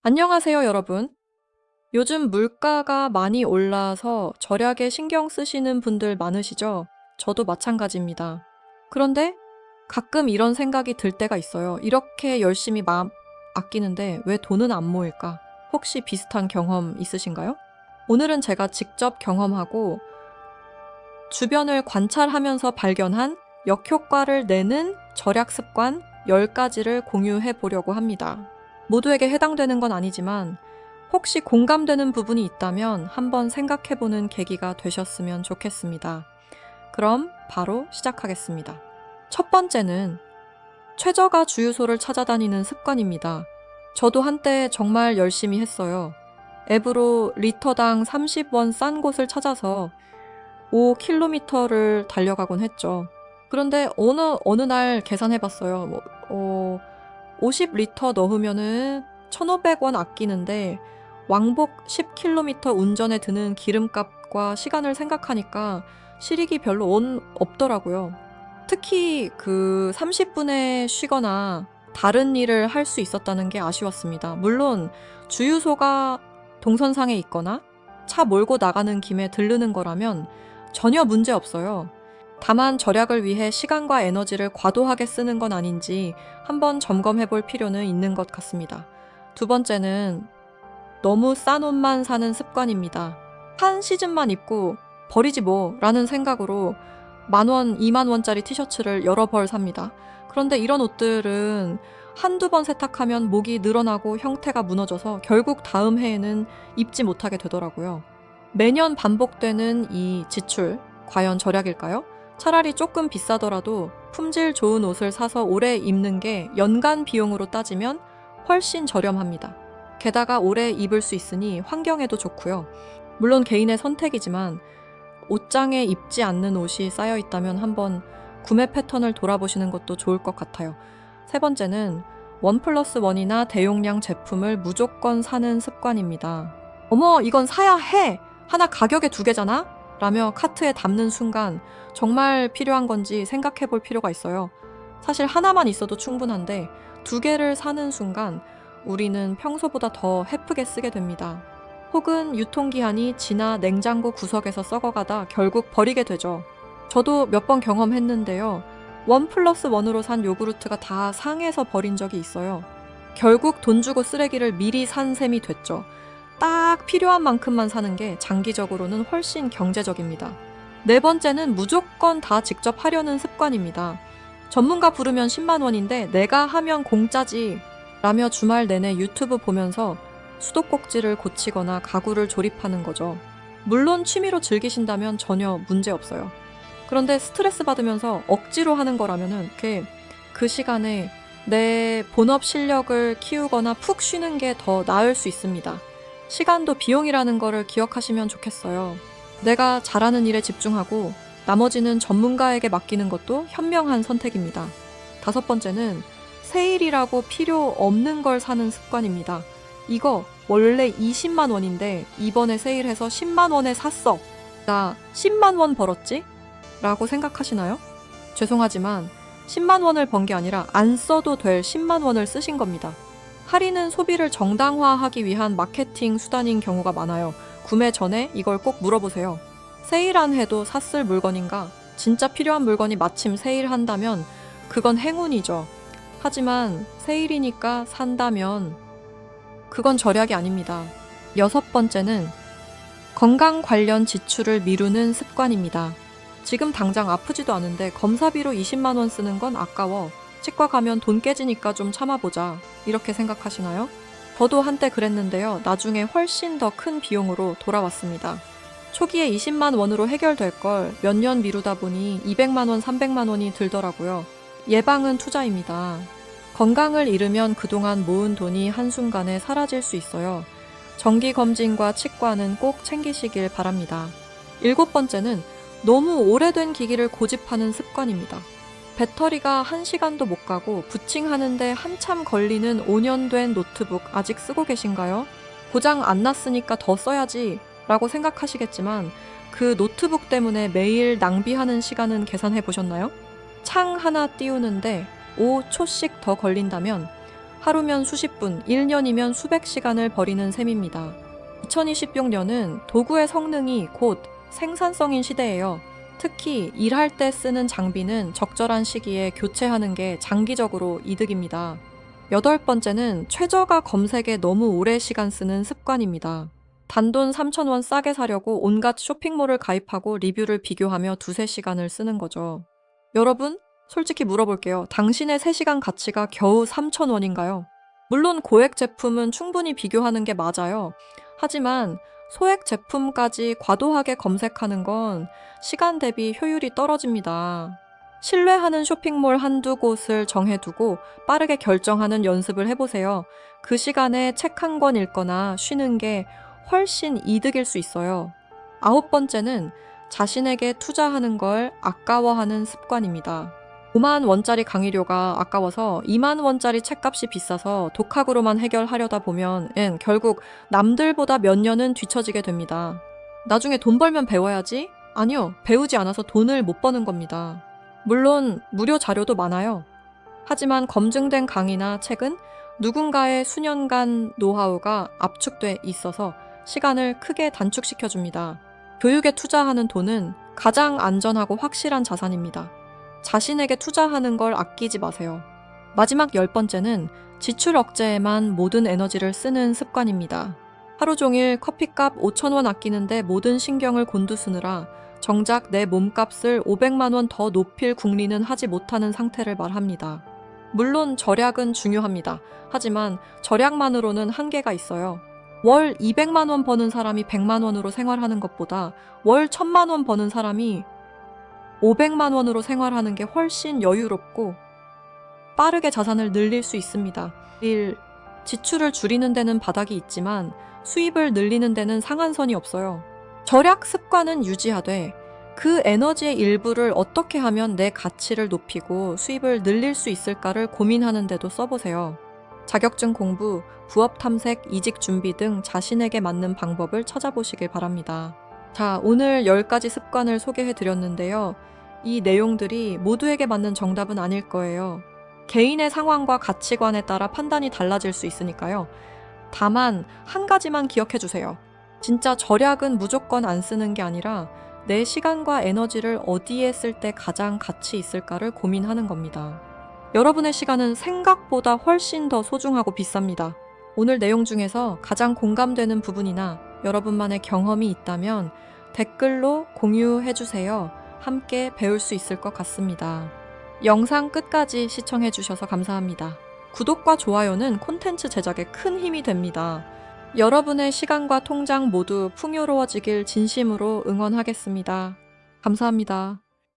안녕하세요, 여러분. 요즘 물가가 많이 올라서 절약에 신경 쓰시는 분들 많으시죠? 저도 마찬가지입니다. 그런데 가끔 이런 생각이 들 때가 있어요. 이렇게 열심히 아끼는데 왜 돈은 안 모일까? 혹시 비슷한 경험 있으신가요? 오늘은 제가 직접 경험하고 주변을 관찰하면서 발견한 역효과를 내는 절약 습관 10가지를 공유해 보려고 합니다. 모두에게 해당되는 건 아니지만 혹시 공감되는 부분이 있다면 한번 생각해 보는 계기가 되셨으면 좋겠습니다. 그럼 바로 시작하겠습니다. 첫 번째는 최저가 주유소를 찾아다니는 습관입니다. 저도 한때 정말 열심히 했어요. 앱으로 리터당 30원 싼 곳을 찾아서 5km를 달려가곤 했죠. 그런데 어느 날 계산해 봤어요. 50리터 넣으면은 1,500원 아끼는데 왕복 10km 운전에 드는 기름값과 시간을 생각하니까 실익이 별로 없더라고요. 특히 그 30분에 쉬거나 다른 일을 할 수 있었다는 게 아쉬웠습니다. 물론 주유소가 동선상에 있거나 차 몰고 나가는 김에 들르는 거라면 전혀 문제 없어요. 다만 절약을 위해 시간과 에너지를 과도하게 쓰는 건 아닌지 한번 점검해 볼 필요는 있는 것 같습니다. 두 번째는 너무 싼 옷만 사는 습관입니다. 한 시즌만 입고 버리지 뭐 라는 생각으로 10,000원, 20,000원짜리 티셔츠를 여러 벌 삽니다. 그런데 이런 옷들은 한두 번 세탁하면 목이 늘어나고 형태가 무너져서 결국 다음 해에는 입지 못하게 되더라고요. 매년 반복되는 이 지출, 과연 절약일까요? 차라리 조금 비싸더라도 품질 좋은 옷을 사서 오래 입는 게 연간 비용으로 따지면 훨씬 저렴합니다. 게다가 오래 입을 수 있으니 환경에도 좋고요. 물론 개인의 선택이지만 옷장에 입지 않는 옷이 쌓여 있다면 한번 구매 패턴을 돌아보시는 것도 좋을 것 같아요. 세 번째는 1+1이나 대용량 제품을 무조건 사는 습관입니다. 어머, 이건 사야 해! 하나 가격에 2개잖아? 라며 카트에 담는 순간 정말 필요한 건지 생각해 볼 필요가 있어요. 사실 하나만 있어도 충분한데 2개를 사는 순간 우리는 평소보다 더 헤프게 쓰게 됩니다. 혹은 유통기한이 지나 냉장고 구석에서 썩어가다 결국 버리게 되죠. 저도 몇 번 경험했는데요. 1+1으로 산 요구르트가 다 상해서 버린 적이 있어요. 결국 돈 주고 쓰레기를 미리 산 셈이 됐죠. 딱 필요한 만큼만 사는 게 장기적으로는 훨씬 경제적입니다. 네 번째는 무조건 다 직접 하려는 습관입니다. 전문가 부르면 10만 원인데 내가 하면 공짜지 라며 주말 내내 유튜브 보면서 수도꼭지를 고치거나 가구를 조립하는 거죠. 물론 취미로 즐기신다면 전혀 문제 없어요. 그런데 스트레스 받으면서 억지로 하는 거라면은 그 시간에 내 본업 실력을 키우거나 푹 쉬는 게 더 나을 수 있습니다. 시간도 비용이라는 거를 기억하시면 좋겠어요. 내가 잘하는 일에 집중하고 나머지는 전문가에게 맡기는 것도 현명한 선택입니다. 다섯 번째는 세일이라고 필요 없는 걸 사는 습관입니다. 이거 원래 20만 원인데 이번에 세일해서 10만 원에 샀어. 나 10만 원 벌었지? 라고 생각하시나요? 죄송하지만 10만 원을 번 게 아니라 안 써도 될 10만 원을 쓰신 겁니다. 할인은 소비를 정당화하기 위한 마케팅 수단인 경우가 많아요. 구매 전에 이걸 꼭 물어보세요. 세일 안 해도 샀을 물건인가? 진짜 필요한 물건이 마침 세일한다면 그건 행운이죠. 하지만 세일이니까 산다면 그건 절약이 아닙니다. 여섯 번째는 건강 관련 지출을 미루는 습관입니다. 지금 당장 아프지도 않은데 검사비로 20만 원 쓰는 건 아까워. 치과 가면 돈 깨지니까 좀 참아보자. 이렇게 생각하시나요? 저도 한때 그랬는데요. 나중에 훨씬 더 큰 비용으로 돌아왔습니다. 초기에 20만 원으로 해결될 걸 몇 년 미루다 보니 200만 원, 300만 원이 들더라고요. 예방은 투자입니다. 건강을 잃으면 그동안 모은 돈이 한순간에 사라질 수 있어요. 정기검진과 치과는 꼭 챙기시길 바랍니다. 일곱 번째는 너무 오래된 기기를 고집하는 습관입니다. 배터리가 1시간도 못 가고 부칭하는데 한참 걸리는 5년 된 노트북 아직 쓰고 계신가요? 고장 안 났으니까 더 써야지 라고 생각하시겠지만 그 노트북 때문에 매일 낭비하는 시간은 계산해 보셨나요? 창 하나 띄우는데 5초씩 더 걸린다면 하루면 수십 분, 1년이면 수백 시간을 버리는 셈입니다. 2026년은 도구의 성능이 곧 생산성인 시대예요. 특히 일할 때 쓰는 장비는 적절한 시기에 교체하는 게 장기적으로 이득입니다. 여덟 번째는 최저가 검색에 너무 오래 시간 쓰는 습관입니다. 단돈 3,000원 싸게 사려고 온갖 쇼핑몰을 가입하고 리뷰를 비교하며 두세 시간을 쓰는 거죠. 여러분, 솔직히 물어볼게요. 당신의 3시간 가치가 겨우 3,000원인가요? 물론 고액 제품은 충분히 비교하는 게 맞아요. 하지만 소액 제품까지 과도하게 검색하는 건 시간 대비 효율이 떨어집니다. 신뢰하는 쇼핑몰 한두 곳을 정해두고 빠르게 결정하는 연습을 해보세요. 그 시간에 책 한 권 읽거나 쉬는 게 훨씬 이득일 수 있어요. 아홉 번째는 자신에게 투자하는 걸 아까워하는 습관입니다. 5만 원짜리 강의료가 아까워서 2만 원짜리 책값이 비싸서 독학으로만 해결하려다 보면 결국 남들보다 몇 년은 뒤처지게 됩니다. 나중에 돈 벌면 배워야지? 아니요, 배우지 않아서 돈을 못 버는 겁니다. 물론 무료 자료도 많아요. 하지만 검증된 강의나 책은 누군가의 수년간 노하우가 압축돼 있어서 시간을 크게 단축시켜줍니다. 교육에 투자하는 돈은 가장 안전하고 확실한 자산입니다. 자신에게 투자하는 걸 아끼지 마세요. 마지막 10번째는 지출 억제에만 모든 에너지를 쓰는 습관입니다. 하루 종일 커피값 5,000원 아끼는데 모든 신경을 곤두쓰느라 정작 내 몸값을 500만 원 더 높일 궁리는 하지 못하는 상태를 말합니다. 물론 절약은 중요합니다. 하지만 절약만으로는 한계가 있어요. 월 200만 원 버는 사람이 100만 원으로 생활하는 것보다 월 1,000만 원 버는 사람이 500만 원으로 생활하는 게 훨씬 여유롭고 빠르게 자산을 늘릴 수 있습니다. 1. 지출을 줄이는 데는 바닥이 있지만 수입을 늘리는 데는 상한선이 없어요. 절약 습관은 유지하되 그 에너지의 일부를 어떻게 하면 내 가치를 높이고 수입을 늘릴 수 있을까를 고민하는 데도 써보세요. 자격증 공부, 부업 탐색, 이직 준비 등 자신에게 맞는 방법을 찾아보시길 바랍니다. 자, 오늘 10가지 습관을 소개해 드렸는데요. 이 내용들이 모두에게 맞는 정답은 아닐 거예요. 개인의 상황과 가치관에 따라 판단이 달라질 수 있으니까요. 다만 한 가지만 기억해 주세요. 진짜 절약은 무조건 안 쓰는 게 아니라 내 시간과 에너지를 어디에 쓸 때 가장 가치 있을까를 고민하는 겁니다. 여러분의 시간은 생각보다 훨씬 더 소중하고 비쌉니다. 오늘 내용 중에서 가장 공감되는 부분이나 여러분만의 경험이 있다면 댓글로 공유해 주세요. 함께 배울 수 있을 것 같습니다. 영상 끝까지 시청해 주셔서 감사합니다. 구독과 좋아요는 콘텐츠 제작에 큰 힘이 됩니다. 여러분의 시간과 통장 모두 풍요로워지길 진심으로 응원하겠습니다. 감사합니다.